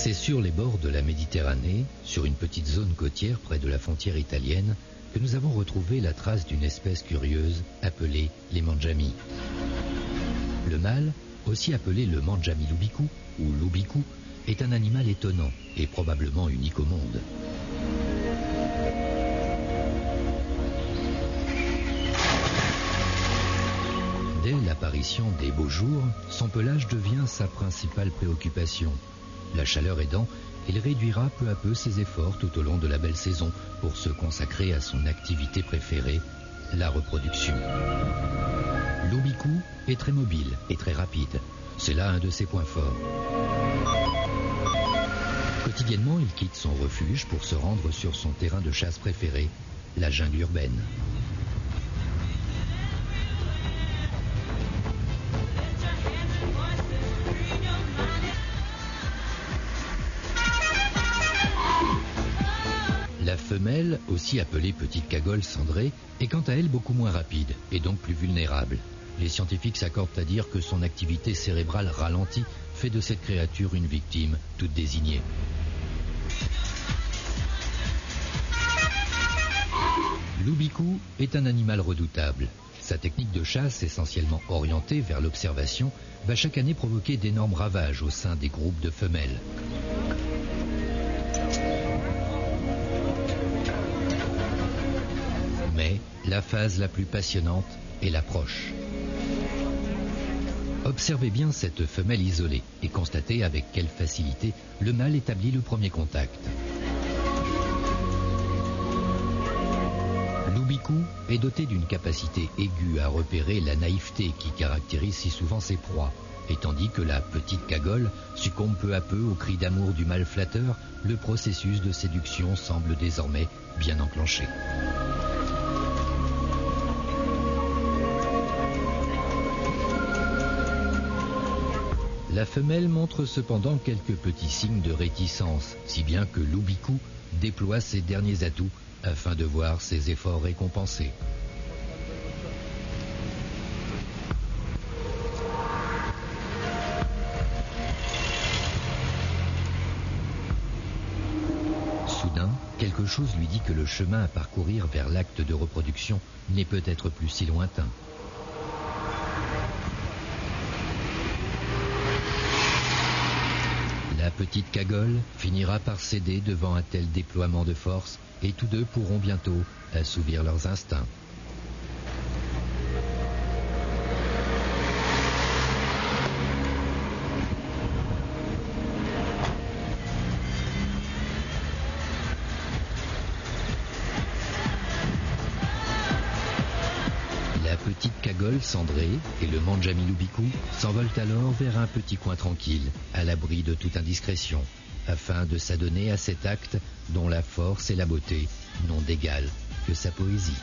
C'est sur les bords de la Méditerranée, sur une petite zone côtière près de la frontière italienne, que nous avons retrouvé la trace d'une espèce curieuse appelée les mangiami. Le mâle, aussi appelé le mangiami lubicu ou lubicu, est un animal étonnant et probablement unique au monde. Dès l'apparition des beaux jours, son pelage devient sa principale préoccupation. La chaleur aidant, il réduira peu à peu ses efforts tout au long de la belle saison pour se consacrer à son activité préférée, la reproduction. Lubicu est très mobile et très rapide. C'est là un de ses points forts. Quotidiennement, il quitte son refuge pour se rendre sur son terrain de chasse préféré, la jungle urbaine. La femelle, aussi appelée petite cagole cendrée, est quant à elle beaucoup moins rapide et donc plus vulnérable. Les scientifiques s'accordent à dire que son activité cérébrale ralentie fait de cette créature une victime toute désignée. Lubicu est un animal redoutable. Sa technique de chasse, essentiellement orientée vers l'observation, va chaque année provoquer d'énormes ravages au sein des groupes de femelles. Mais la phase la plus passionnante est l'approche. Observez bien cette femelle isolée et constatez avec quelle facilité le mâle établit le premier contact. Lubicu est doté d'une capacité aiguë à repérer la naïveté qui caractérise si souvent ses proies, et tandis que la petite cagole succombe peu à peu au cri d'amour du mâle flatteur, le processus de séduction semble désormais bien enclenché. La femelle montre cependant quelques petits signes de réticence, si bien que Lubicu déploie ses derniers atouts afin de voir ses efforts récompensés. Soudain, quelque chose lui dit que le chemin à parcourir vers l'acte de reproduction n'est peut-être plus si lointain. La petite cagole finira par céder devant un tel déploiement de force et tous deux pourront bientôt assouvir leurs instincts. La petite cagole cendrée et le mangiami lubicu s'envolent alors vers un petit coin tranquille, à l'abri de toute indiscrétion, afin de s'adonner à cet acte dont la force et la beauté n'ont d'égal que sa poésie.